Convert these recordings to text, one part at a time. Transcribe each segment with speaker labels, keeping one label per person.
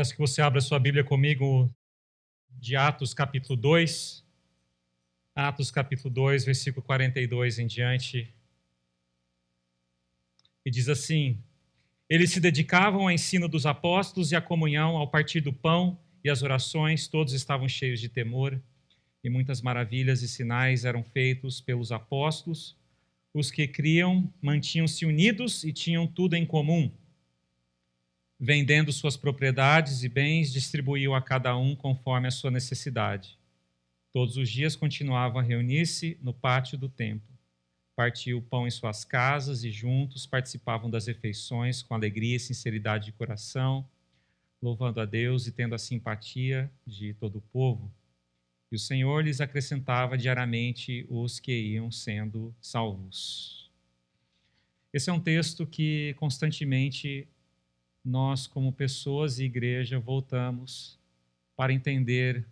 Speaker 1: Peço que você abra sua Bíblia comigo de Atos capítulo 2. Atos capítulo 2, versículo 42 em diante. E diz assim: Eles se dedicavam ao ensino dos apóstolos e à comunhão, ao partir do pão e às orações. Todos estavam cheios de temor, e muitas maravilhas e sinais eram feitos pelos apóstolos. Os que criam mantinham-se unidos e tinham tudo em comum. Vendendo suas propriedades e bens, distribuíam a cada um conforme a sua necessidade. Todos os dias continuavam a reunir-se no pátio do templo. Partiam o pão em suas casas e juntos participavam das refeições com alegria e sinceridade de coração, louvando a Deus e tendo a simpatia de todo o povo. E o Senhor lhes acrescentava diariamente os que iam sendo salvos. Esse é um texto que constantemente nós, como pessoas e igreja, voltamos para entender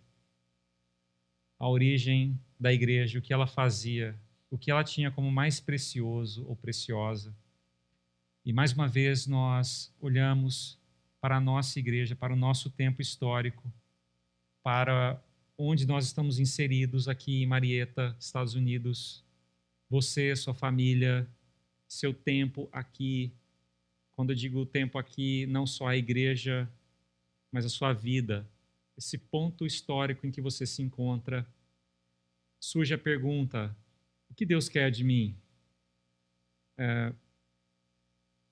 Speaker 1: a origem da igreja, o que ela fazia, o que ela tinha como mais precioso ou preciosa. E mais uma vez nós olhamos para a nossa igreja, para o nosso tempo histórico, para onde nós estamos inseridos aqui em Marietta, Estados Unidos. Você, sua família, seu tempo aqui. Quando eu digo tempo aqui, não só a igreja, mas a sua vida, esse ponto histórico em que você se encontra, surge a pergunta: o que Deus quer de mim?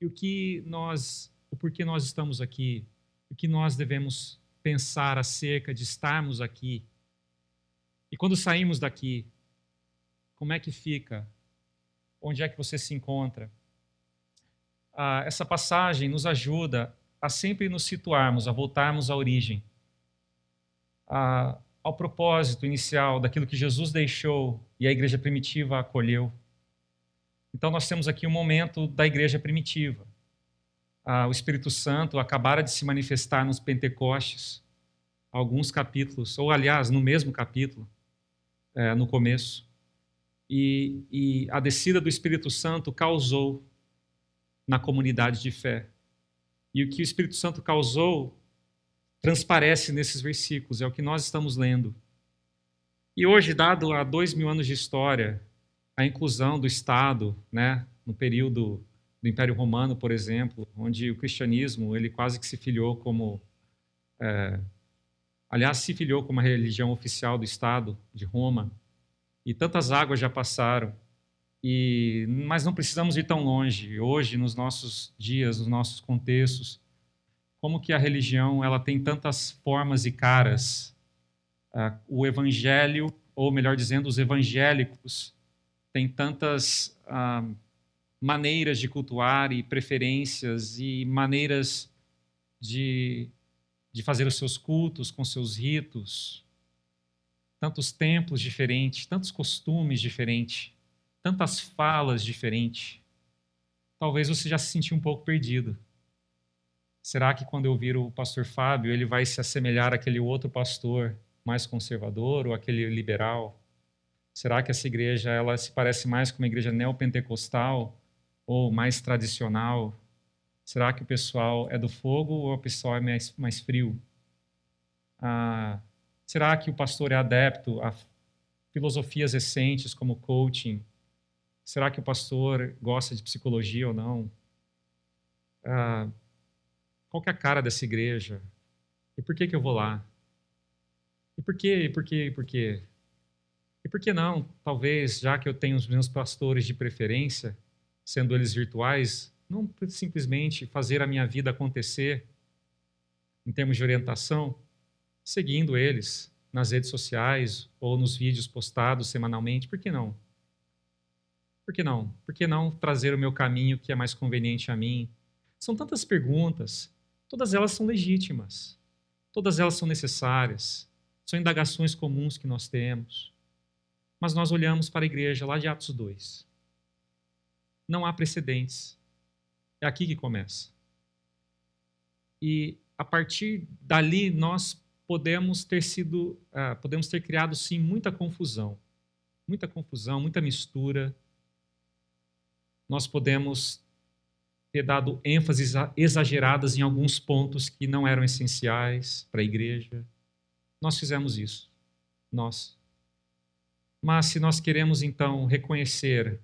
Speaker 1: E o porquê nós estamos aqui? O que nós devemos pensar acerca de estarmos aqui? E quando saímos daqui, como é que fica? Onde é que você se encontra? Essa passagem nos ajuda a sempre nos situarmos, a voltarmos à origem, ao propósito inicial daquilo que Jesus deixou e a igreja primitiva acolheu. Então nós temos aqui um momento da igreja primitiva. O Espírito Santo acabara de se manifestar nos Pentecostes, alguns capítulos, ou aliás, no mesmo capítulo, no começo. E a descida do Espírito Santo causou na comunidade de fé. E o que o Espírito Santo causou transparece nesses versículos, é o que nós estamos lendo. E hoje, dado a 2000 anos de história, a inclusão do Estado, no período do Império Romano, por exemplo, onde o cristianismo ele quase que se filiou como... se filiou como a religião oficial do Estado de Roma, e tantas águas já passaram, mas não precisamos ir tão longe. Hoje, nos nossos dias, nos nossos contextos, como que a religião ela tem tantas formas e caras. O evangelho, ou melhor dizendo, os evangélicos, têm tantas maneiras de cultuar e preferências e maneiras de fazer os seus cultos com seus ritos, tantos templos diferentes, tantos costumes diferentes, tantas falas diferentes. Talvez você já se sentiu um pouco perdido. Será que quando eu ouvir o pastor Fábio, ele vai se assemelhar àquele outro pastor mais conservador ou aquele liberal? Será que essa igreja ela se parece mais com uma igreja neopentecostal ou mais tradicional? Será que o pessoal é do fogo ou o pessoal é mais frio? Será que o pastor é adepto a filosofias recentes como coaching? Será que o pastor gosta de psicologia ou não? Qual que é a cara dessa igreja? E por que eu vou lá? E por quê? E por quê? E por quê? E por que não, talvez, já que eu tenho os meus pastores de preferência, sendo eles virtuais, não simplesmente fazer a minha vida acontecer em termos de orientação, seguindo eles nas redes sociais ou nos vídeos postados semanalmente? Por que não? Por que não? Por que não trazer o meu caminho que é mais conveniente a mim? São tantas perguntas, todas elas são legítimas, todas elas são necessárias, são indagações comuns que nós temos. Mas nós olhamos para a igreja lá de Atos 2. Não há precedentes. É aqui que começa. E a partir dali nós podemos ter criado sim muita confusão, muita mistura. Nós podemos ter dado ênfases exageradas em alguns pontos que não eram essenciais para a igreja. Nós fizemos isso, nós. Mas se nós queremos, então, reconhecer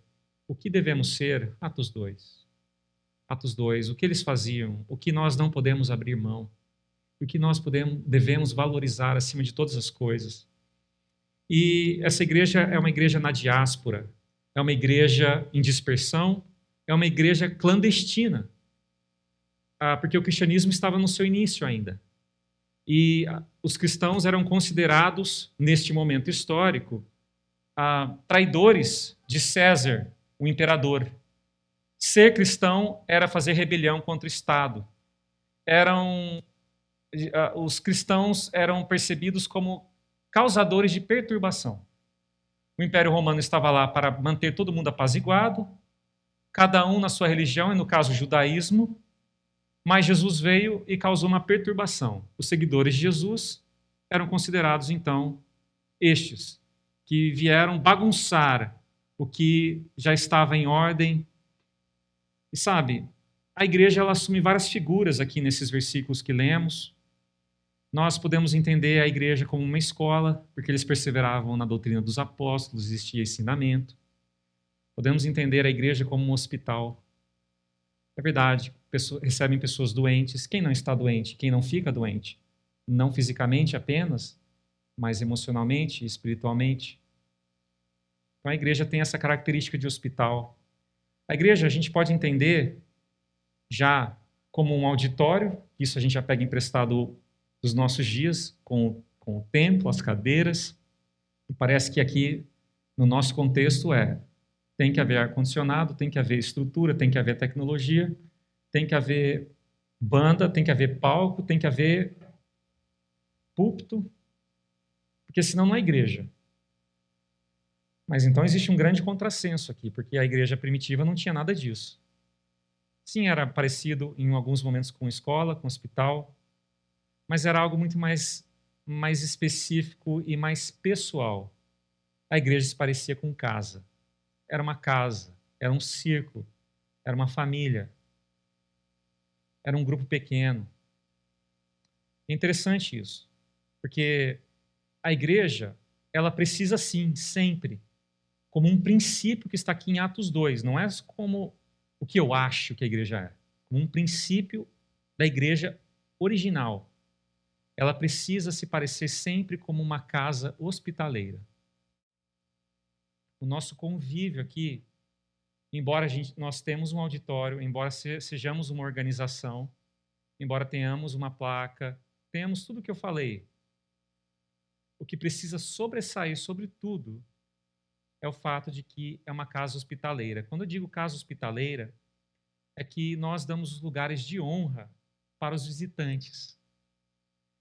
Speaker 1: o que devemos ser, Atos 2. Atos 2, o que eles faziam, o que nós não podemos abrir mão, o que nós devemos valorizar acima de todas as coisas. E essa igreja é uma igreja na diáspora, é uma igreja em dispersão, é uma igreja clandestina, porque o cristianismo estava no seu início ainda. E os cristãos eram considerados, neste momento histórico, traidores de César, o imperador. Ser cristão era fazer rebelião contra o Estado. Os cristãos eram percebidos como causadores de perturbação. O Império Romano estava lá para manter todo mundo apaziguado, cada um na sua religião, e no caso o judaísmo, mas Jesus veio e causou uma perturbação. Os seguidores de Jesus eram considerados, então, estes, que vieram bagunçar o que já estava em ordem. E sabe, a igreja ela assume várias figuras aqui nesses versículos que lemos. Nós podemos entender a igreja como uma escola, porque eles perseveravam na doutrina dos apóstolos, existia ensinamento. Podemos entender a igreja como um hospital. É verdade, recebem pessoas doentes. Quem não está doente? Quem não fica doente? Não fisicamente apenas, mas emocionalmente e espiritualmente. Então a igreja tem essa característica de hospital. A igreja a gente pode entender já como um auditório, isso a gente já pega emprestado dos nossos dias, com o templo, as cadeiras. E parece que aqui, no nosso contexto, tem que haver ar-condicionado, tem que haver estrutura, tem que haver tecnologia, tem que haver banda, tem que haver palco, tem que haver púlpito, porque senão não é igreja. Mas então existe um grande contrassenso aqui, porque a igreja primitiva não tinha nada disso. Sim, era parecido em alguns momentos com escola, com hospital, mas era algo muito mais específico e mais pessoal. A igreja se parecia com casa. Era uma casa, era um círculo, era uma família, era um grupo pequeno. É interessante isso, porque a igreja, ela precisa sim, sempre, como um princípio que está aqui em Atos 2, não é como o que eu acho que a igreja é, como um princípio da igreja original. Ela precisa se parecer sempre como uma casa hospitaleira. O nosso convívio aqui, embora nós temos um auditório, embora sejamos uma organização, embora tenhamos uma placa, tenhamos tudo o que eu falei, o que precisa sobressair sobre tudo é o fato de que é uma casa hospitaleira. Quando eu digo casa hospitaleira, é que nós damos os lugares de honra para os visitantes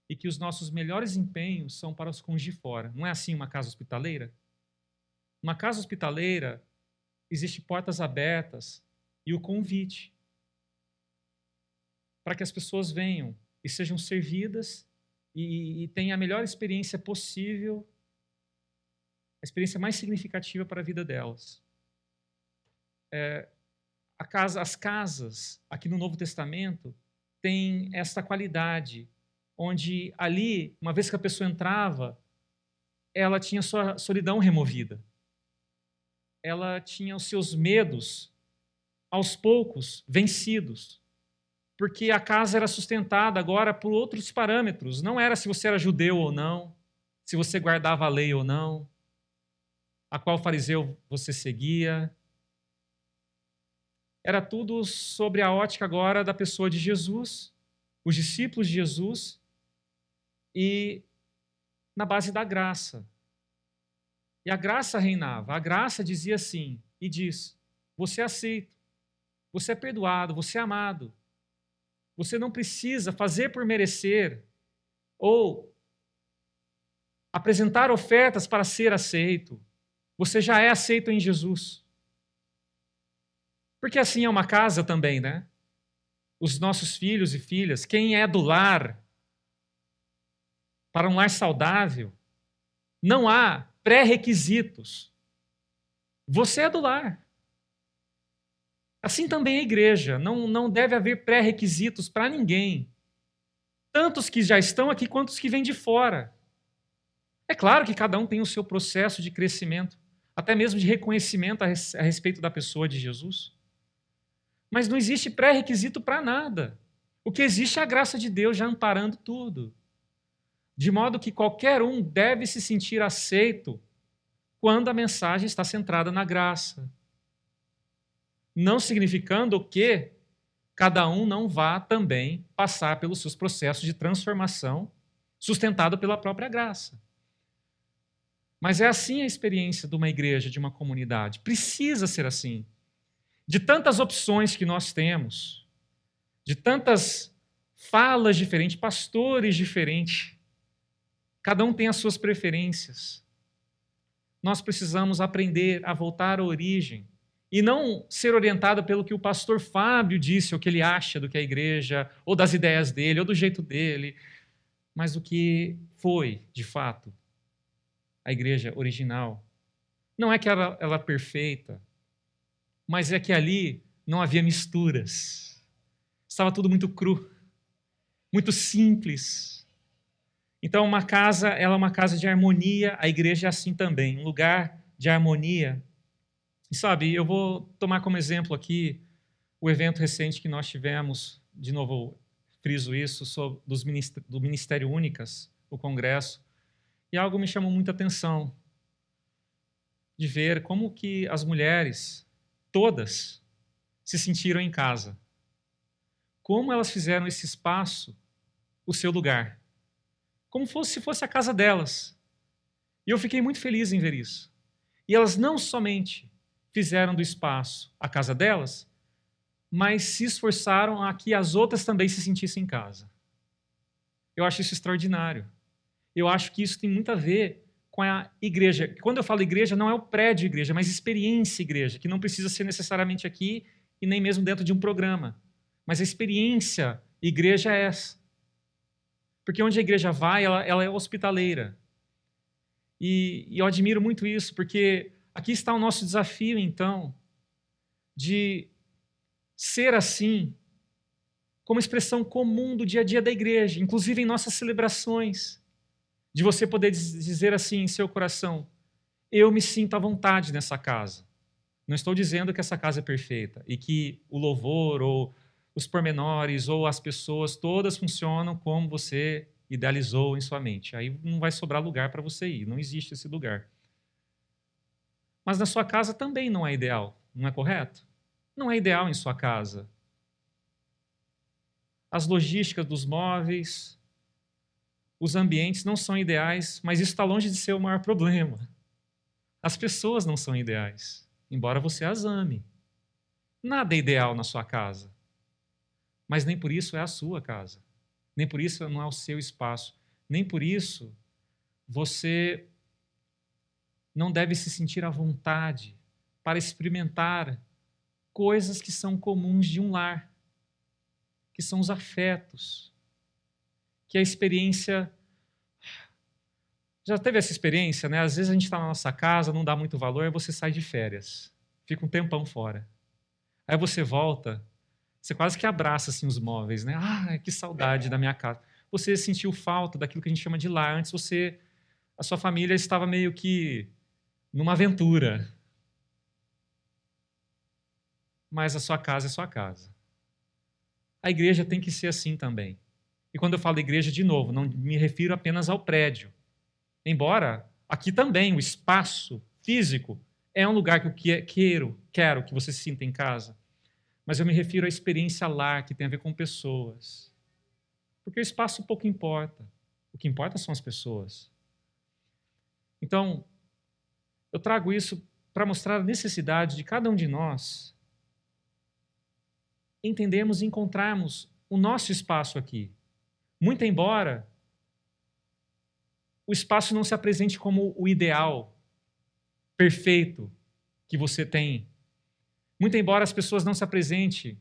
Speaker 1: e que os nossos melhores empenhos são para os cônjuges de fora. Não é assim uma casa hospitaleira? Uma casa hospitaleira, existe portas abertas e o convite para que as pessoas venham e sejam servidas e tenham a melhor experiência possível, a experiência mais significativa para a vida delas. As casas aqui no Novo Testamento têm essa qualidade, onde ali, uma vez que a pessoa entrava, ela tinha sua solidão removida. Ela tinha os seus medos, aos poucos, vencidos. Porque a casa era sustentada agora por outros parâmetros. Não era se você era judeu ou não, se você guardava a lei ou não, a qual fariseu você seguia. Era tudo sobre a ótica agora da pessoa de Jesus, os discípulos de Jesus, e na base da graça. E a graça reinava. A graça dizia assim, e diz: você é aceito, você é perdoado, você é amado. Você não precisa fazer por merecer ou apresentar ofertas para ser aceito. Você já é aceito em Jesus. Porque assim é uma casa também, né? Os nossos filhos e filhas, quem é do lar, para um lar saudável, não há pré-requisitos. Você é do lar. Assim também a igreja. Não deve haver pré-requisitos para ninguém. Tanto os que já estão aqui quanto os que vêm de fora. É claro que cada um tem o seu processo de crescimento, até mesmo de reconhecimento a respeito da pessoa de Jesus. Mas não existe pré-requisito para nada. O que existe é a graça de Deus já amparando tudo. De modo que qualquer um deve se sentir aceito quando a mensagem está centrada na graça. Não significando que cada um não vá também passar pelos seus processos de transformação sustentado pela própria graça. Mas é assim a experiência de uma igreja, de uma comunidade. Precisa ser assim. De tantas opções que nós temos, de tantas falas diferentes, pastores diferentes, cada um tem as suas preferências. Nós precisamos aprender a voltar à origem e não ser orientado pelo que o pastor Fábio disse, ou que ele acha do que é a igreja, ou das ideias dele, ou do jeito dele, mas do que foi, de fato, a igreja original. Não é que ela é perfeita, mas é que ali não havia misturas. Estava tudo muito cru, muito simples. Então, uma casa, ela é uma casa de harmonia, a igreja é assim também, um lugar de harmonia. E sabe, eu vou tomar como exemplo aqui o evento recente que nós tivemos, de novo, friso isso, do Ministério Únicas, o congresso, e algo me chamou muita atenção, de ver como que as mulheres, todas, se sentiram em casa. Como elas fizeram esse espaço o seu lugar. Como se fosse a casa delas. E eu fiquei muito feliz em ver isso. E elas não somente fizeram do espaço a casa delas, mas se esforçaram a que as outras também se sentissem em casa. Eu acho isso extraordinário. Eu acho que isso tem muito a ver com a igreja. Quando eu falo igreja, não é o prédio igreja, mas experiência igreja, que não precisa ser necessariamente aqui e nem mesmo dentro de um programa. Mas a experiência igreja é essa. Porque onde a igreja vai, ela é hospitaleira. E eu admiro muito isso, porque aqui está o nosso desafio, então, de ser assim, como expressão comum do dia a dia da igreja, inclusive em nossas celebrações. De você poder dizer assim em seu coração, eu me sinto à vontade nessa casa. Não estou dizendo que essa casa é perfeita e que o louvor ou os pormenores ou as pessoas todas funcionam como você idealizou em sua mente. Aí não vai sobrar lugar para você ir, não existe esse lugar. Mas na sua casa também não é ideal, não é correto? Não é ideal em sua casa. As logísticas dos móveis, os ambientes não são ideais, mas isso está longe de ser o maior problema. As pessoas não são ideais, embora você as ame. Nada é ideal na sua casa, mas nem por isso é a sua casa. Nem por isso não é o seu espaço. Nem por isso você não deve se sentir à vontade para experimentar coisas que são comuns de um lar, que são os afetos, que a experiência... Já teve essa experiência, né? Às vezes a gente está na nossa casa, não dá muito valor, aí você sai de férias, fica um tempão fora. Aí você volta, você quase que abraça assim, os móveis, né? Ah, que saudade da minha casa. Você sentiu falta daquilo que a gente chama de lar. Antes a sua família estava meio que numa aventura. Mas a sua casa é sua casa. A igreja tem que ser assim também. E quando eu falo igreja, de novo, não me refiro apenas ao prédio. Embora aqui também o espaço físico é um lugar que eu quero que você se sinta em casa. Mas eu me refiro à experiência lar, que tem a ver com pessoas. Porque o espaço pouco importa. O que importa são as pessoas. Então, eu trago isso para mostrar a necessidade de cada um de nós entendermos e encontrarmos o nosso espaço aqui. Muito embora o espaço não se apresente como o ideal, perfeito, que você tem. Muito embora as pessoas não se apresentem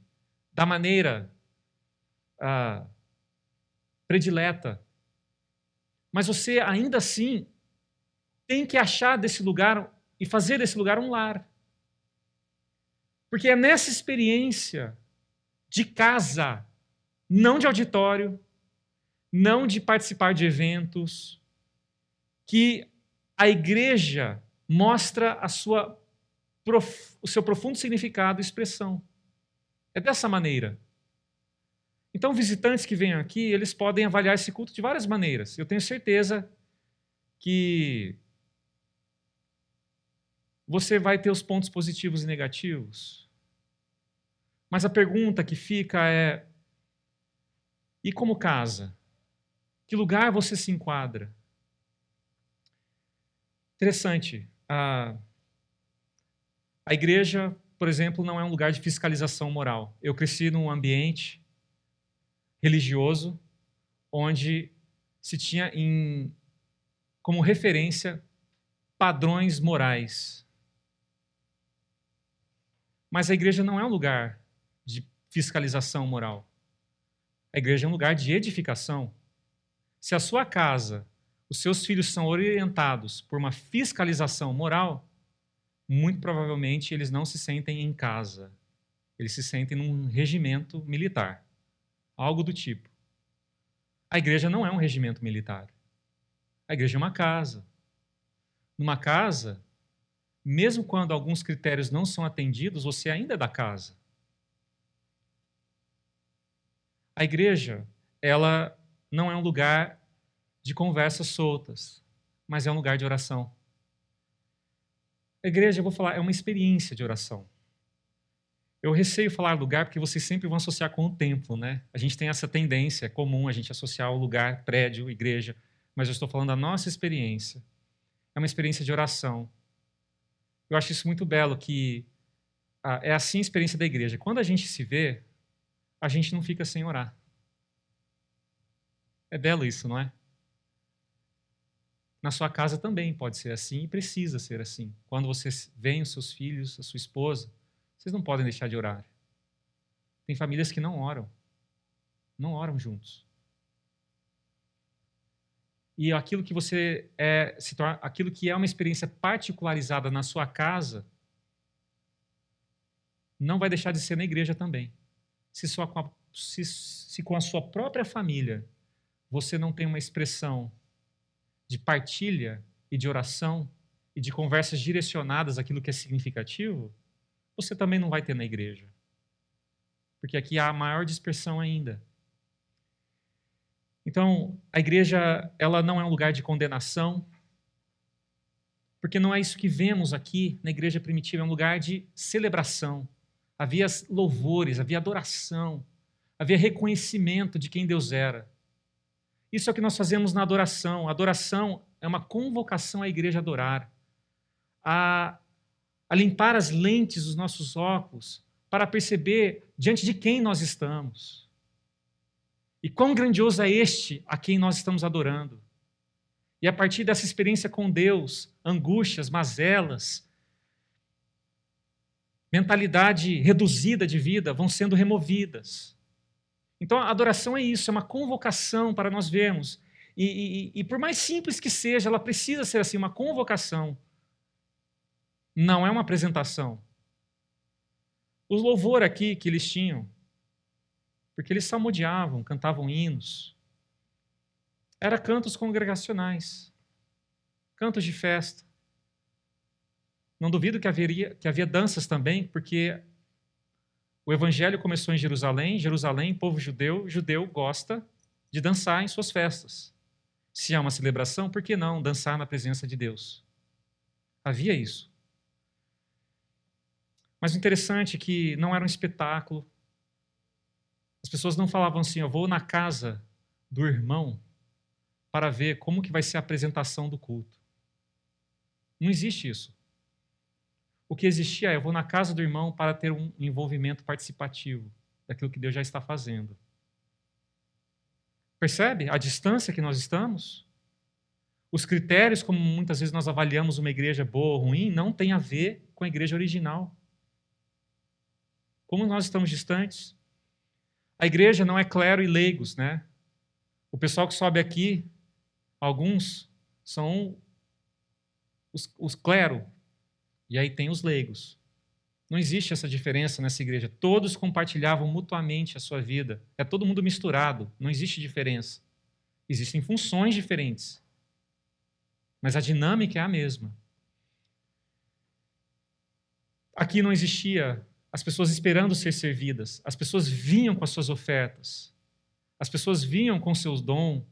Speaker 1: da maneira predileta. Mas você, ainda assim, tem que achar desse lugar e fazer desse lugar um lar. Porque é nessa experiência de casa, não de auditório, não de participar de eventos, que a igreja mostra o seu profundo significado e expressão. É dessa maneira. Então, visitantes que venham aqui, eles podem avaliar esse culto de várias maneiras. Eu tenho certeza que você vai ter os pontos positivos e negativos. Mas a pergunta que fica é: e como casa? Que lugar você se enquadra? Interessante. A igreja, por exemplo, não é um lugar de fiscalização moral. Eu cresci num ambiente religioso onde se tinha como referência padrões morais. Mas a igreja não é um lugar de fiscalização moral. A igreja é um lugar de edificação. Se a sua casa, os seus filhos são orientados por uma fiscalização moral, muito provavelmente eles não se sentem em casa. Eles se sentem num regimento militar. Algo do tipo. A igreja não é um regimento militar. A igreja é uma casa. Numa casa, mesmo quando alguns critérios não são atendidos, você ainda é da casa. A igreja, ela não é um lugar de conversas soltas, mas é um lugar de oração. A igreja, eu vou falar, é uma experiência de oração. Eu receio falar lugar porque vocês sempre vão associar com o templo, né? A gente tem essa tendência, é comum a gente associar o lugar, prédio, igreja, mas eu estou falando da nossa experiência. É uma experiência de oração. Eu acho isso muito belo, que é assim a experiência da igreja. Quando a gente se vê, a gente não fica sem orar. É belo isso, não é? Na sua casa também pode ser assim e precisa ser assim. Quando você vê os seus filhos, a sua esposa, vocês não podem deixar de orar. Tem famílias que não oram juntos. E aquilo que você se torna, aquilo que é uma experiência particularizada na sua casa, não vai deixar de ser na igreja também. Se com a sua própria família você não tem uma expressão de partilha e de oração e de conversas direcionadas àquilo que é significativo, você também não vai ter na igreja. Porque aqui há a maior dispersão ainda. Então, a igreja, ela não é um lugar de condenação, porque não é isso que vemos aqui na igreja primitiva, é um lugar de celebração. Havia louvores, havia adoração, havia reconhecimento de quem Deus era. Isso é o que nós fazemos na adoração. A adoração é uma convocação à igreja a adorar, a limpar as lentes dos nossos óculos para perceber diante de quem nós estamos. E quão grandioso é este a quem nós estamos adorando. E a partir dessa experiência com Deus, angústias, mazelas, mentalidade reduzida de vida vão sendo removidas. Então a adoração é isso, é uma convocação para nós vermos. E por mais simples que seja, ela precisa ser assim, uma convocação. Não é uma apresentação. O louvor aqui que eles tinham, porque eles salmodiavam, cantavam hinos, era cantos congregacionais, cantos de festa. Não duvido que havia danças também, porque o evangelho começou em Jerusalém, povo judeu gosta de dançar em suas festas. Se há uma celebração, por que não dançar na presença de Deus? Havia isso. Mas o interessante é que não era um espetáculo. As pessoas não falavam assim, eu vou na casa do irmão para ver como que vai ser a apresentação do culto. Não existe isso. O que existia é, eu vou na casa do irmão para ter um envolvimento participativo daquilo que Deus já está fazendo. Percebe a distância que nós estamos? Os critérios, como muitas vezes nós avaliamos uma igreja boa ou ruim, não tem a ver com a igreja original. Como nós estamos distantes? A igreja não é clero e leigos, né? O pessoal que sobe aqui, alguns são os clero, e aí tem os leigos. Não existe essa diferença nessa igreja. Todos compartilhavam mutuamente a sua vida. É todo mundo misturado. Não existe diferença. Existem funções diferentes. Mas a dinâmica é a mesma. Aqui não existia as pessoas esperando ser servidas. As pessoas vinham com as suas ofertas. As pessoas vinham com seus dons.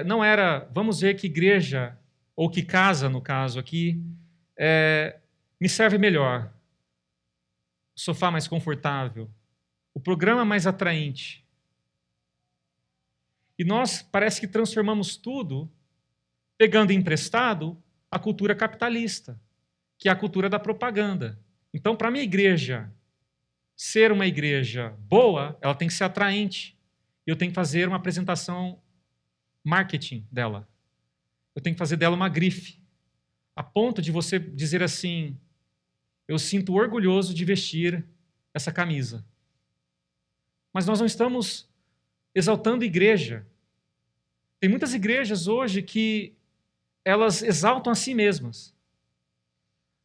Speaker 1: Não era, vamos ver que igreja, ou que casa, no caso aqui, me serve melhor. O sofá mais confortável. O programa mais atraente. E nós parece que transformamos tudo, pegando emprestado, a cultura capitalista, que é a cultura da propaganda. Então, para a minha igreja ser uma igreja boa, ela tem que ser atraente. Eu tenho que fazer uma apresentação marketing dela. Eu tenho que fazer dela uma grife, a ponto de você dizer assim: eu sinto orgulhoso de vestir essa camisa. Mas nós não estamos exaltando igreja. Tem muitas igrejas hoje que elas exaltam a si mesmas.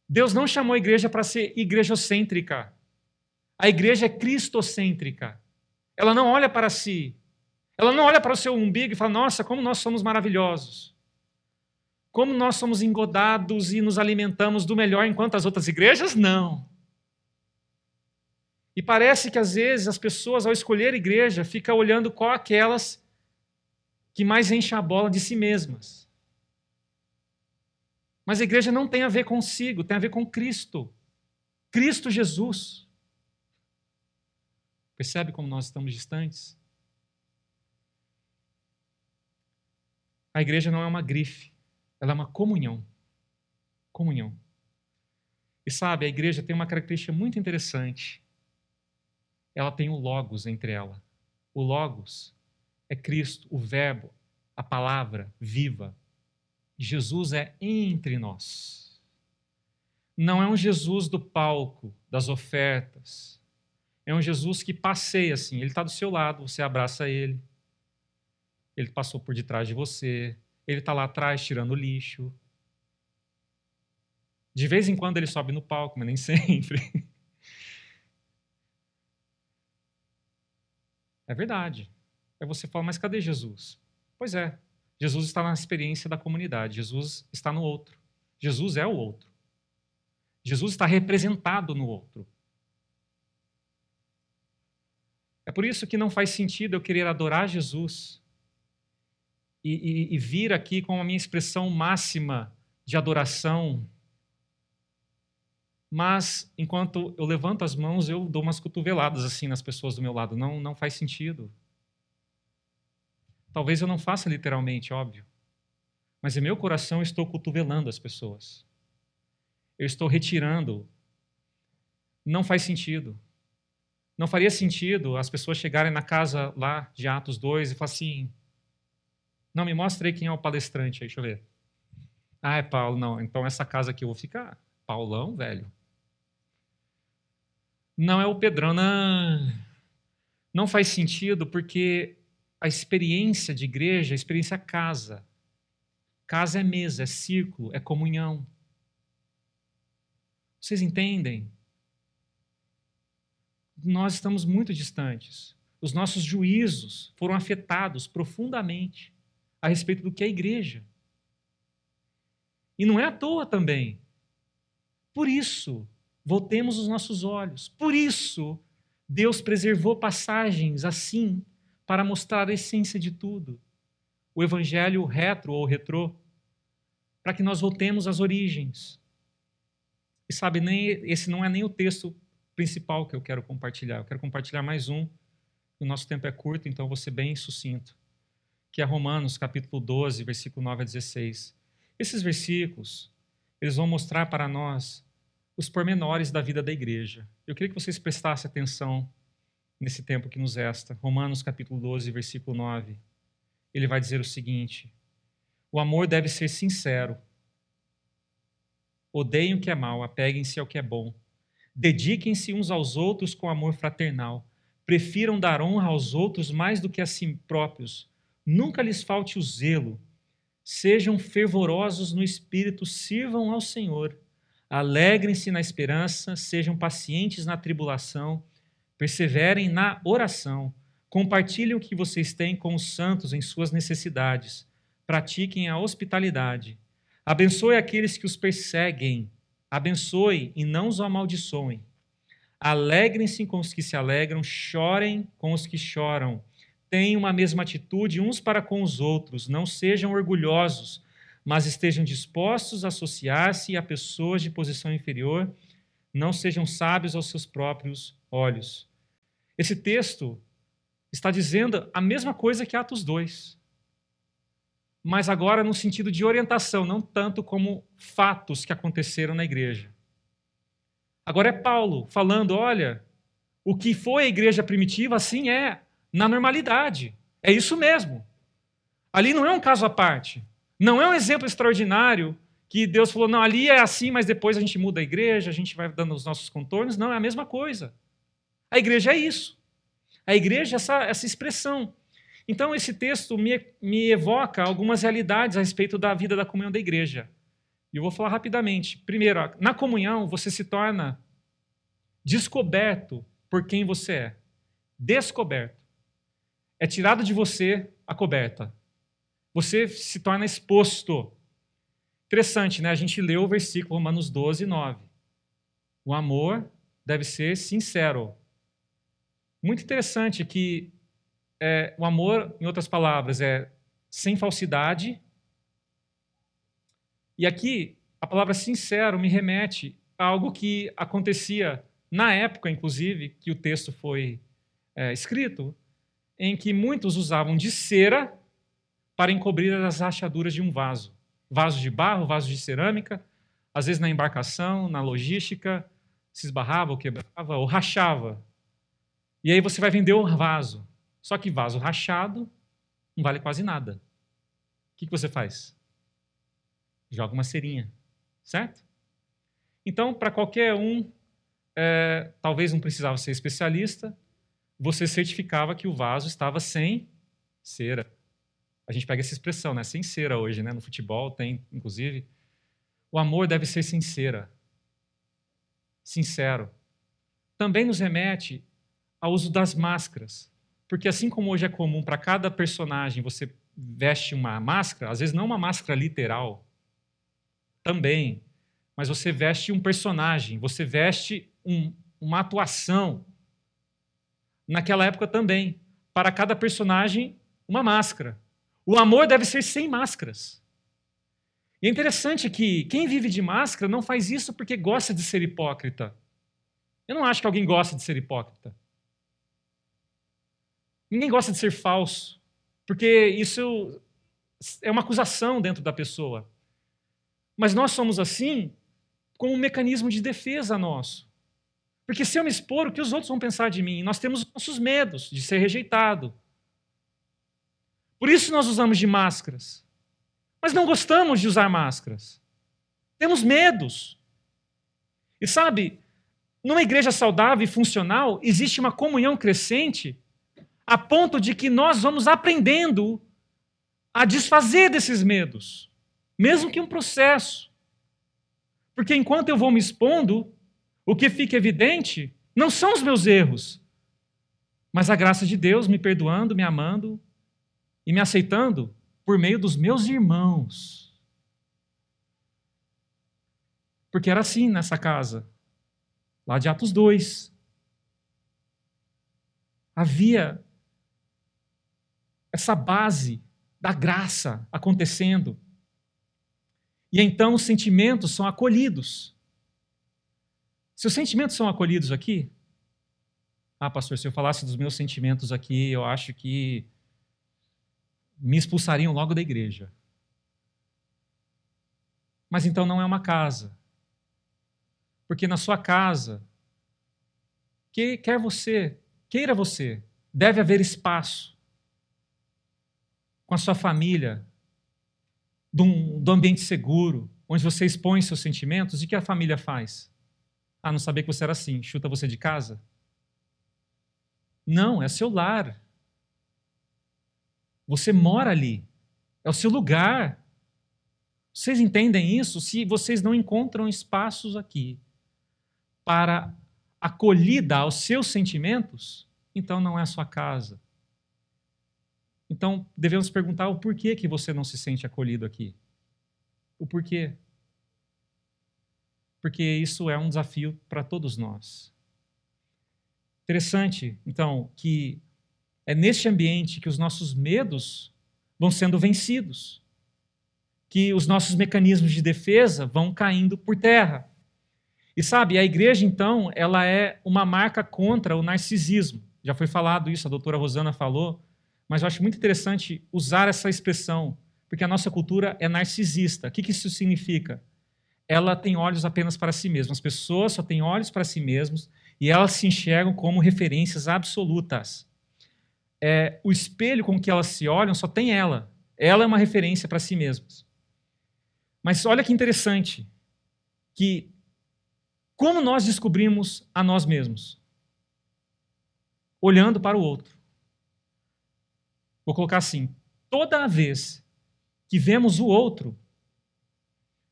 Speaker 1: Deus não chamou a igreja para ser igrejocêntrica. A igreja é cristocêntrica. Ela não olha para si. Ela não olha para o seu umbigo e fala: nossa, como nós somos maravilhosos. Como nós somos engodados e nos alimentamos do melhor enquanto as outras igrejas não. E parece que às vezes as pessoas, ao escolher igreja, ficam olhando qual aquelas que mais enchem a bola de si mesmas. Mas a igreja não tem a ver consigo, tem a ver com Cristo. Cristo Jesus. Percebe como nós estamos distantes? A igreja não é uma grife, ela é uma comunhão. Comunhão. E sabe, a igreja tem uma característica muito interessante. Ela tem o Logos entre ela. O Logos é Cristo, o Verbo, a palavra viva. Jesus é entre nós. Não é um Jesus do palco, das ofertas. É um Jesus que passeia assim. Ele está do seu lado, você abraça ele. Ele passou por detrás de você. Ele está lá atrás tirando o lixo. De vez em quando ele sobe no palco, mas nem sempre. É verdade. Aí você fala: mas cadê Jesus? Pois é. Jesus está na experiência da comunidade. Jesus está no outro. Jesus é o outro. Jesus está representado no outro. É por isso que não faz sentido eu querer adorar Jesus e vir aqui com a minha expressão máxima de adoração, mas enquanto eu levanto as mãos, eu dou umas cotoveladas assim nas pessoas do meu lado. Não faz sentido. Talvez eu não faça literalmente, óbvio, mas em meu coração eu estou cotovelando as pessoas. Eu estou retirando. Não faz sentido. Não faria sentido as pessoas chegarem na casa lá de Atos 2 e falar assim: não, me mostra aí quem é o palestrante aí, deixa eu ver. Ah, é Paulo. Não, então essa casa aqui eu vou ficar. Paulão, velho. Não é o Pedrão, não. Não faz sentido porque a experiência de igreja, a experiência casa. Casa é mesa, é círculo, é comunhão. Vocês entendem? Nós estamos muito distantes. Os nossos juízos foram afetados profundamente a respeito do que é a igreja. E não é à toa também. Por isso, voltemos os nossos olhos. Por isso, Deus preservou passagens assim para mostrar a essência de tudo. O evangelho retro ou retrô, para que nós voltemos às origens. E sabe, esse não é nem o texto principal que eu quero compartilhar. Eu quero compartilhar mais um. O nosso tempo é curto, então eu vou ser bem sucinto. Que é Romanos, capítulo 12, versículo 9 a 16. Esses versículos, eles vão mostrar para nós os pormenores da vida da igreja. Eu queria que vocês prestassem atenção nesse tempo que nos resta. Romanos, capítulo 12, versículo 9. Ele vai dizer o seguinte: o amor deve ser sincero. Odeiem o que é mal, apeguem-se ao que é bom. Dediquem-se uns aos outros com amor fraternal. Prefiram dar honra aos outros mais do que a si próprios. Nunca lhes falte o zelo. Sejam fervorosos no espírito, sirvam ao Senhor. Alegrem-se na esperança, sejam pacientes na tribulação, perseverem na oração, compartilhem o que vocês têm com os santos em suas necessidades, pratiquem a hospitalidade. Abençoe aqueles que os perseguem, abençoe e não os amaldiçoem. Alegrem-se com os que se alegram, chorem com os que choram. Tenham a mesma atitude uns para com os outros, não sejam orgulhosos, mas estejam dispostos a associar-se a pessoas de posição inferior, não sejam sábios aos seus próprios olhos. Esse texto está dizendo a mesma coisa que Atos 2, mas agora no sentido de orientação, não tanto como fatos que aconteceram na igreja. Agora é Paulo falando, olha, o que foi a igreja primitiva, assim é, na normalidade. É isso mesmo. Ali não é um caso à parte. Não é um exemplo extraordinário que Deus falou, não, ali é assim, mas depois a gente muda a igreja, a gente vai dando os nossos contornos. Não, é a mesma coisa. A igreja é isso. A igreja é essa expressão. Então, esse texto me evoca algumas realidades a respeito da vida da comunhão da igreja. E eu vou falar rapidamente. Primeiro, na comunhão, você se torna descoberto por quem você é. Descoberto. É tirado de você a coberta. Você se torna exposto. Interessante, né? A gente leu o versículo Romanos 12, 9. O amor deve ser sincero. Muito interessante que o amor, em outras palavras, é sem falsidade. E aqui, a palavra sincero me remete a algo que acontecia na época, inclusive, que o texto foi escrito, em que muitos usavam de cera para encobrir as rachaduras de um vaso. Vaso de barro, vaso de cerâmica, às vezes na embarcação, na logística, se esbarrava ou quebrava ou rachava. E aí você vai vender o vaso. Só que vaso rachado não vale quase nada. O que você faz? Joga uma cerinha, certo? Então, para qualquer um, talvez não precisava ser especialista, você certificava que o vaso estava sem cera. A gente pega essa expressão, né? Sem cera hoje, né? No futebol tem, inclusive. O amor deve ser sem cera. Sincero. Também nos remete ao uso das máscaras. Porque assim como hoje é comum para cada personagem você veste uma máscara, às vezes não uma máscara literal, também, mas você veste um personagem, você veste uma atuação. Naquela época também, para cada personagem, uma máscara. O amor deve ser sem máscaras. E é interessante que quem vive de máscara não faz isso porque gosta de ser hipócrita. Eu não acho que alguém gosta de ser hipócrita. Ninguém gosta de ser falso, porque isso é uma acusação dentro da pessoa. Mas nós somos assim como um mecanismo de defesa nosso. Porque se eu me expor, o que os outros vão pensar de mim? Nós temos nossos medos de ser rejeitado. Por isso nós usamos de máscaras. Mas não gostamos de usar máscaras. Temos medos. E sabe, numa igreja saudável e funcional, existe uma comunhão crescente a ponto de que nós vamos aprendendo a desfazer desses medos, mesmo que um processo. Porque enquanto eu vou me expondo, o que fica evidente não são os meus erros, mas a graça de Deus me perdoando, me amando e me aceitando por meio dos meus irmãos. Porque era assim nessa casa, lá de Atos 2. Havia essa base da graça acontecendo. E então os sentimentos são acolhidos. Se os sentimentos são acolhidos aqui, pastor, se eu falasse dos meus sentimentos aqui, eu acho que me expulsariam logo da igreja. Mas então não é uma casa. Porque na sua casa, queira você, deve haver espaço com a sua família, do ambiente seguro, onde você expõe seus sentimentos. E o que a família faz? Não sabia que você era assim, chuta você de casa? Não, é seu lar. Você mora ali. É o seu lugar. Vocês entendem isso? Se vocês não encontram espaços aqui para acolhida aos seus sentimentos, então não é a sua casa. Então, devemos perguntar o porquê que você não se sente acolhido aqui. O porquê. Porque isso é um desafio para todos nós. Interessante, então, que é neste ambiente que os nossos medos vão sendo vencidos, que os nossos mecanismos de defesa vão caindo por terra. E sabe, a igreja, então, ela é uma marca contra o narcisismo. Já foi falado isso, a doutora Rosana falou, mas eu acho muito interessante usar essa expressão, porque a nossa cultura é narcisista. O que isso significa? Ela tem olhos apenas para si mesma. As pessoas só têm olhos para si mesmos e elas se enxergam como referências absolutas. O espelho com que elas se olham só tem ela. Ela é uma referência para si mesmas. Mas olha que interessante, que como nós descobrimos a nós mesmos? Olhando para o outro. Vou colocar assim, toda vez que vemos o outro,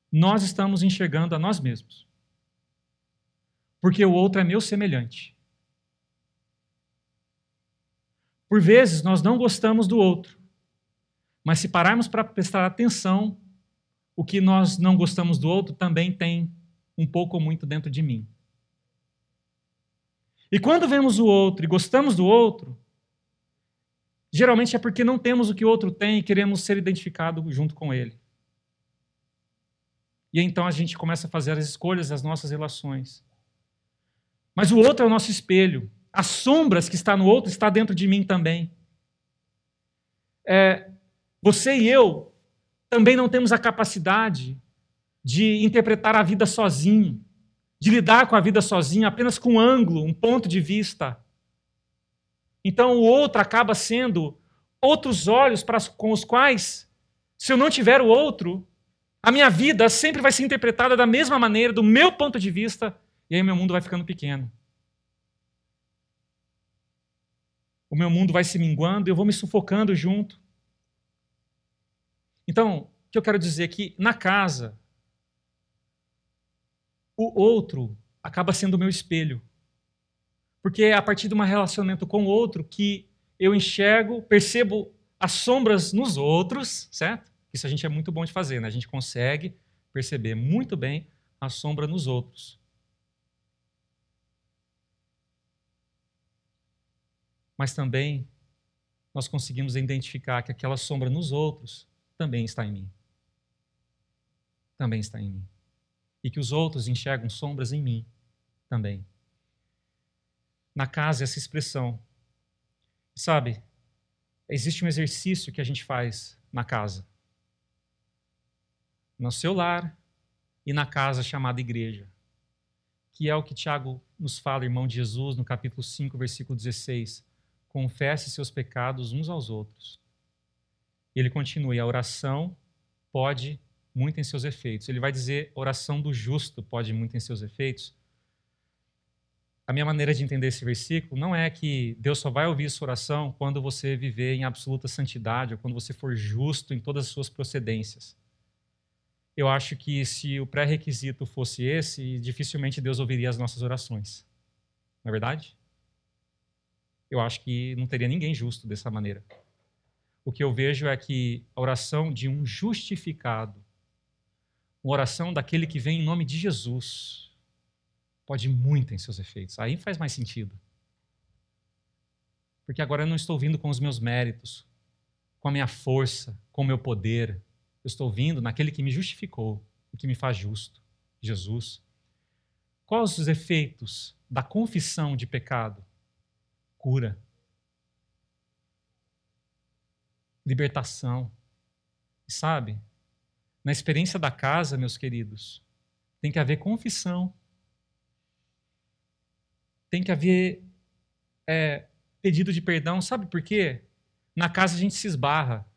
Speaker 1: nós estamos enxergando a nós mesmos. Porque o outro é meu semelhante. Por vezes, nós não gostamos do outro, mas se pararmos para prestar atenção, o que nós não gostamos do outro também tem um pouco ou muito dentro de mim. E quando vemos o outro e gostamos do outro, geralmente é porque não temos o que o outro tem e queremos ser identificados junto com ele. E então a gente começa a fazer as escolhas das nossas relações. Mas o outro é o nosso espelho. As sombras que está no outro está dentro de mim também. Você e eu também não temos a capacidade de interpretar a vida sozinho, de lidar com a vida sozinho apenas com um ângulo, um ponto de vista. Então o outro acaba sendo outros olhos com os quais, se eu não tiver o outro, a minha vida sempre vai ser interpretada da mesma maneira, do meu ponto de vista, e aí meu mundo vai ficando pequeno. O meu mundo vai se minguando e eu vou me sufocando junto. Então, o que eu quero dizer é que na casa, o outro acaba sendo o meu espelho. Porque é a partir de um relacionamento com o outro que eu enxergo, percebo as sombras nos outros, certo? Isso a gente é muito bom de fazer, né? A gente consegue perceber muito bem a sombra nos outros. Mas também nós conseguimos identificar que aquela sombra nos outros também está em mim. Também está em mim. E que os outros enxergam sombras em mim também. Na casa, essa expressão. Sabe, existe um exercício que a gente faz na casa. No seu lar e na casa chamada igreja. Que é o que Tiago nos fala, irmão de Jesus, no capítulo 5, versículo 16. Confesse seus pecados uns aos outros. E ele continua, e a oração pode muito em seus efeitos. Ele vai dizer, oração do justo pode muito em seus efeitos. A minha maneira de entender esse versículo não é que Deus só vai ouvir sua oração quando você viver em absoluta santidade ou quando você for justo em todas as suas procedências. Eu acho que se o pré-requisito fosse esse, dificilmente Deus ouviria as nossas orações. Não é verdade? Eu acho que não teria ninguém justo dessa maneira. O que eu vejo é que a oração de um justificado, uma oração daquele que vem em nome de Jesus, pode muito em seus efeitos. Aí faz mais sentido. Porque agora eu não estou vindo com os meus méritos, com a minha força, com o meu poder. Eu estou vindo naquele que me justificou e que me faz justo, Jesus. Quais os efeitos da confissão de pecado? Cura. Libertação. E sabe, na experiência da casa, meus queridos, tem que haver confissão. Tem que haver pedido de perdão. Sabe por quê? Na casa a gente se esbarra.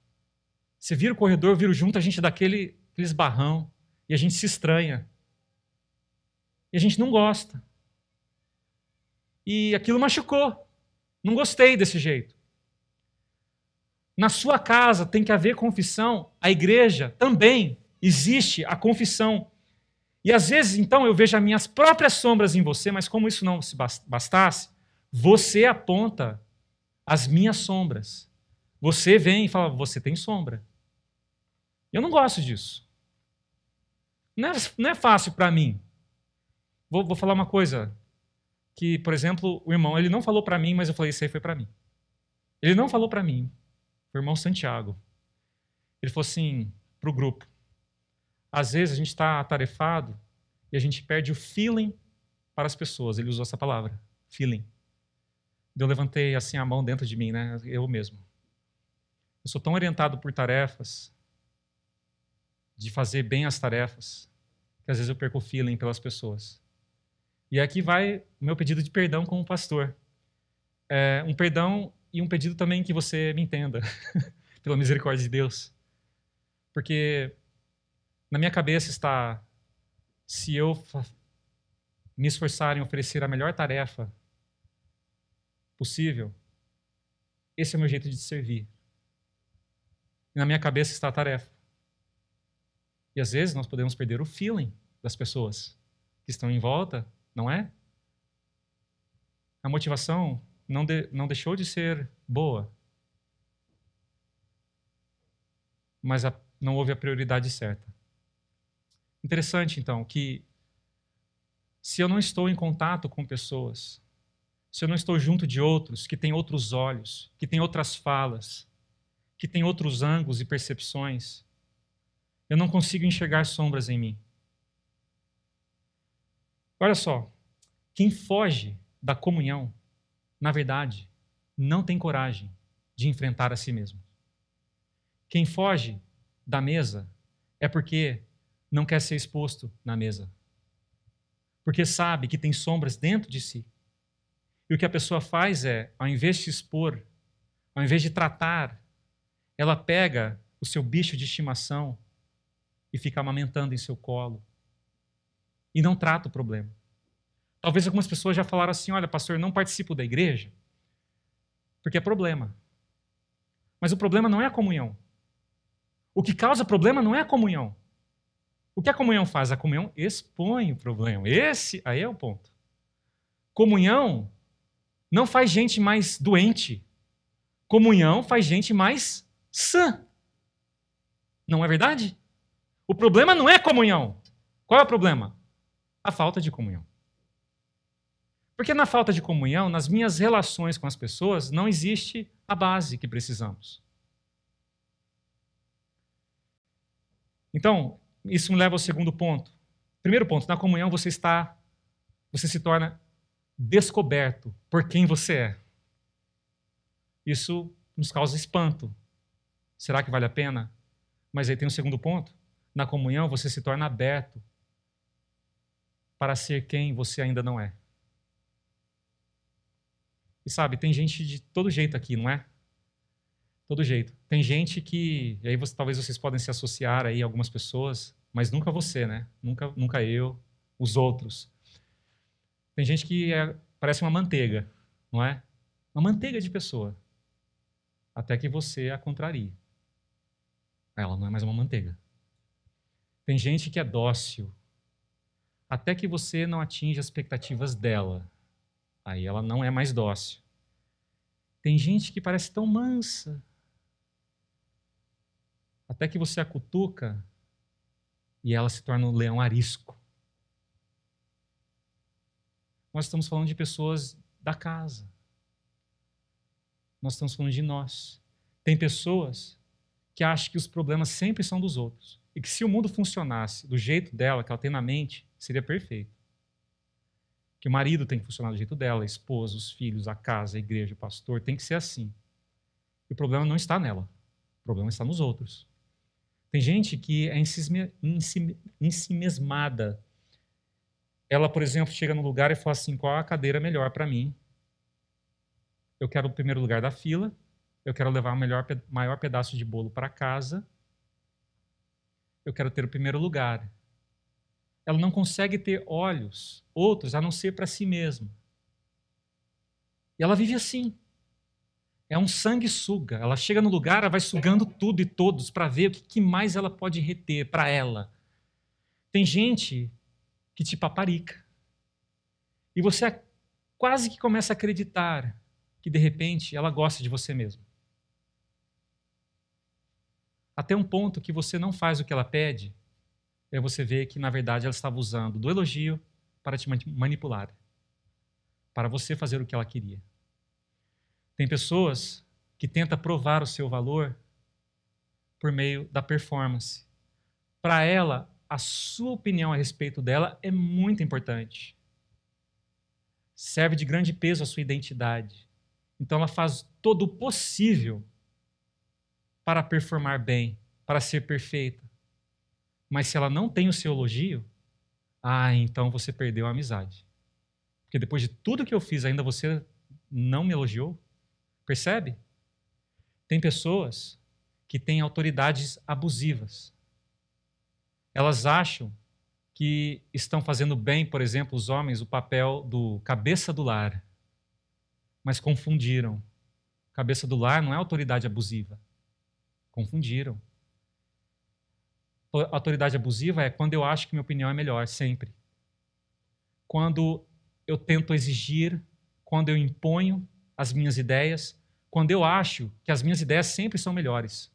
Speaker 1: Você vira o corredor, vira junto, a gente dá aquele esbarrão. E a gente se estranha. E a gente não gosta. E aquilo machucou. Não gostei desse jeito. Na sua casa tem que haver confissão. A igreja também Existe a confissão. E às vezes, então, eu vejo as minhas próprias sombras em você, mas como isso não se bastasse, você aponta as minhas sombras. Você vem e fala, você tem sombra. Eu não gosto disso. Não é fácil para mim. Vou falar uma coisa que, por exemplo, o irmão, ele não falou para mim, mas eu falei, isso aí foi para mim. Ele não falou para mim, foi o irmão Santiago. Ele falou assim para o grupo, às vezes a gente está atarefado e a gente perde o feeling para as pessoas. Ele usou essa palavra, feeling. Eu levantei assim a mão dentro de mim, né? Eu mesmo. Eu sou tão orientado por tarefas, de fazer bem as tarefas, que às vezes eu perco o feeling pelas pessoas. E aqui vai o meu pedido de perdão como pastor. Um perdão e um pedido também que você me entenda, pela misericórdia de Deus. Porque na minha cabeça está, se eu me esforçar em oferecer a melhor tarefa possível, esse é o meu jeito de servir. E na minha cabeça está a tarefa. E às vezes nós podemos perder o feeling das pessoas que estão em volta, não é? A motivação não deixou de ser boa, mas não houve a prioridade certa. Interessante, então, que se eu não estou em contato com pessoas, se eu não estou junto de outros que têm outros olhos, que têm outras falas, que têm outros ângulos e percepções, eu não consigo enxergar sombras em mim. Olha só, quem foge da comunhão, na verdade, não tem coragem de enfrentar a si mesmo. Quem foge da mesa é porque não quer ser exposto na mesa. Porque sabe que tem sombras dentro de si. E o que a pessoa faz é, ao invés de se expor, ao invés de tratar, ela pega o seu bicho de estimação e fica amamentando em seu colo. E não trata o problema. Talvez algumas pessoas já falaram assim, olha, pastor, eu não participo da igreja porque é problema. Mas o problema não é a comunhão. O que causa problema não é a comunhão. O que a comunhão faz? A comunhão expõe o problema. Esse aí é o ponto. Comunhão não faz gente mais doente. Comunhão faz gente mais sã. Não é verdade? O problema não é a comunhão. Qual é o problema? A falta de comunhão. Porque na falta de comunhão, nas minhas relações com as pessoas, não existe a base que precisamos. Então, isso me leva ao segundo ponto. Primeiro ponto, na comunhão você se torna descoberto por quem você é. Isso nos causa espanto. Será que vale a pena? Mas aí tem um segundo ponto. Na comunhão você se torna aberto para ser quem você ainda não é. E sabe, tem gente de todo jeito aqui, não é? Todo jeito. Tem gente que, e aí talvez vocês podem se associar aí a algumas pessoas, mas nunca você, né? Nunca eu, os outros. Tem gente que parece uma manteiga, não é? Uma manteiga de pessoa. Até que você a contrarie. Ela não é mais uma manteiga. Tem gente que é dócil. Até que você não atinja as expectativas dela. Aí ela não é mais dócil. Tem gente que parece tão mansa. Até que você a cutuca e ela se torna um leão arisco. Nós estamos falando de pessoas da casa. Nós estamos falando de nós. Tem pessoas que acham que os problemas sempre são dos outros. E que se o mundo funcionasse do jeito dela, que ela tem na mente, seria perfeito. Que o marido tem que funcionar do jeito dela, a esposa, os filhos, a casa, a igreja, o pastor, tem que ser assim. E o problema não está nela. O problema está nos outros. Tem gente que é ensimesmada. Ela, por exemplo, chega no lugar e fala assim, qual a cadeira melhor para mim? Eu quero o primeiro lugar da fila, eu quero levar o maior pedaço de bolo para casa, eu quero ter o primeiro lugar. Ela não consegue ter olhos, outros, a não ser para si mesma. E ela vive assim. É um sanguessuga. Ela chega no lugar, ela vai sugando tudo e todos para ver o que mais ela pode reter para ela. Tem gente que te paparica. E você quase que começa a acreditar que, de repente, ela gosta de você mesmo. Até um ponto que você não faz o que ela pede, aí você vê que, na verdade, ela estava usando do elogio para te manipular, para você fazer o que ela queria. Tem pessoas que tentam provar o seu valor por meio da performance. Para ela, a sua opinião a respeito dela é muito importante. Serve de grande peso à sua identidade. Então ela faz todo o possível para performar bem, para ser perfeita. Mas se ela não tem o seu elogio, então você perdeu a amizade. Porque depois de tudo que eu fiz, ainda você não me elogiou? Percebe? Tem pessoas que têm autoridades abusivas. Elas acham que estão fazendo bem, por exemplo, os homens, o papel do cabeça do lar. Mas confundiram. Cabeça do lar não é autoridade abusiva. Confundiram. Autoridade abusiva é quando eu acho que minha opinião é melhor, sempre. Quando eu tento exigir, quando eu imponho as minhas ideias, quando eu acho que as minhas ideias sempre são melhores.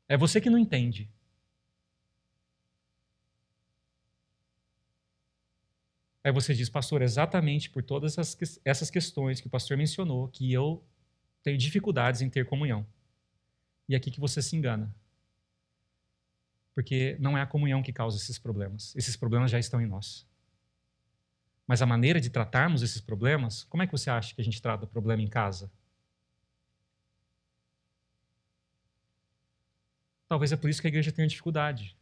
Speaker 1: É você que não entende. Aí você diz, pastor, exatamente por todas essas questões que o pastor mencionou, que eu tenho dificuldades em ter comunhão. E é aqui que você se engana. Porque não é a comunhão que causa esses problemas. Esses problemas já estão em nós. Mas a maneira de tratarmos esses problemas, como é que você acha que a gente trata o problema em casa? Talvez é por isso que a igreja tenha dificuldade.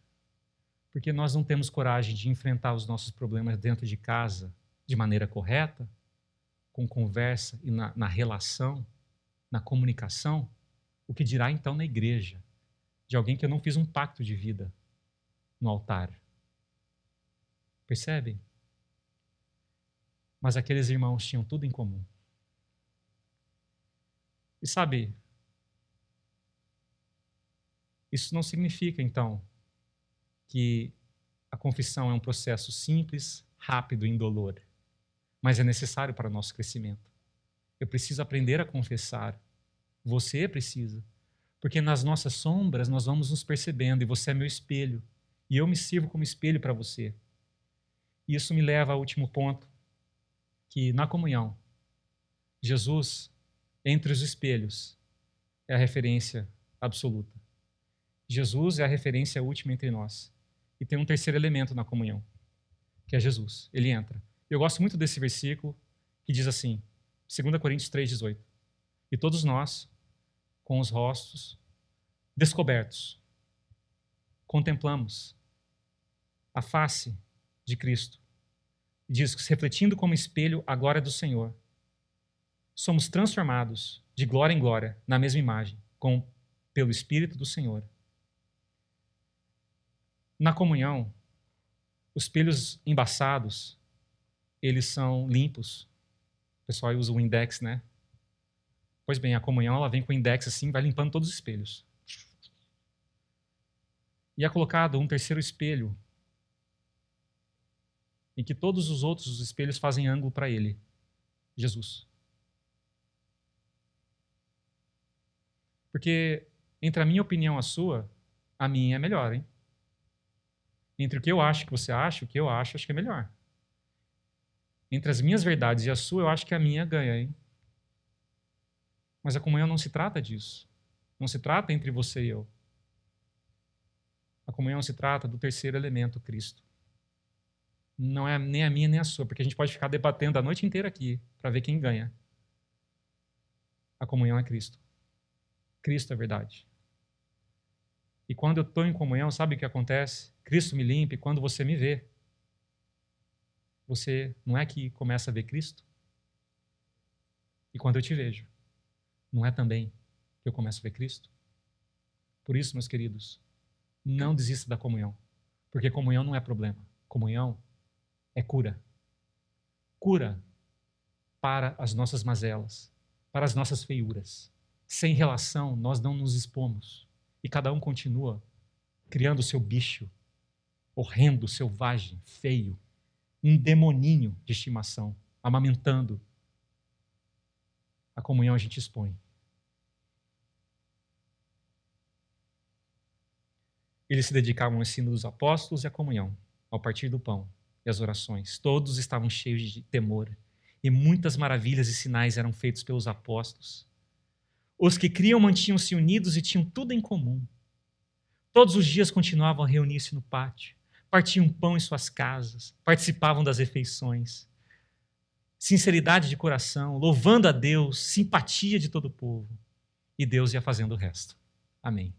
Speaker 1: Porque nós não temos coragem de enfrentar os nossos problemas dentro de casa de maneira correta, com conversa e na relação, na comunicação. O que dirá então na igreja? De alguém que eu não fiz um pacto de vida no altar. Percebem? Mas aqueles irmãos tinham tudo em comum. E sabe, isso não significa, então, que a confissão é um processo simples, rápido e indolor, mas é necessário para o nosso crescimento. Eu preciso aprender a confessar. Você precisa. Porque nas nossas sombras nós vamos nos percebendo, e você é meu espelho. E eu me sirvo como espelho para você. E isso me leva ao último ponto, que na comunhão, Jesus, entre os espelhos, é a referência absoluta. Jesus é a referência última entre nós. E tem um terceiro elemento na comunhão, que é Jesus. Ele entra. Eu gosto muito desse versículo, que diz assim, 2 Coríntios 3,18. E todos nós, com os rostos descobertos, contemplamos a face de Cristo. Diz que, refletindo como espelho a glória do Senhor, somos transformados de glória em glória na mesma imagem, pelo Espírito do Senhor. Na comunhão, os espelhos embaçados, eles são limpos. O pessoal usa o index, né? Pois bem, a comunhão ela vem com o index assim, vai limpando todos os espelhos. E é colocado um terceiro espelho, em que todos os outros espelhos fazem ângulo para ele, Jesus. Porque entre a minha opinião e a sua, a minha é melhor, hein? Entre o que eu acho que você acha, o que eu acho que é melhor. Entre as minhas verdades e a sua, eu acho que a minha ganha, hein? Mas a comunhão não se trata disso. Não se trata entre você e eu. A comunhão se trata do terceiro elemento, Cristo. Não é nem a minha nem a sua, porque a gente pode ficar debatendo a noite inteira aqui para ver quem ganha. A comunhão é Cristo. Cristo é verdade. E quando eu estou em comunhão, sabe o que acontece? Cristo me limpa e quando você me vê, você não é que começa a ver Cristo? E quando eu te vejo, não é também que eu começo a ver Cristo? Por isso, meus queridos, não desista da comunhão, porque comunhão não é problema. Comunhão é cura. Cura para as nossas mazelas, para as nossas feiuras. Sem relação, nós não nos expomos. E cada um continua criando o seu bicho, horrendo, selvagem, feio, um demoninho de estimação, amamentando. A comunhão a gente expõe. Eles se dedicavam ao ensino dos apóstolos e à comunhão, ao partir do pão e às orações. Todos estavam cheios de temor, e muitas maravilhas e sinais eram feitos pelos apóstolos. Os que criam mantinham-se unidos e tinham tudo em comum. Todos os dias continuavam a reunir-se no pátio, partiam pão em suas casas, participavam das refeições. Sinceridade de coração, louvando a Deus, simpatia de todo o povo. E Deus ia fazendo o resto. Amém.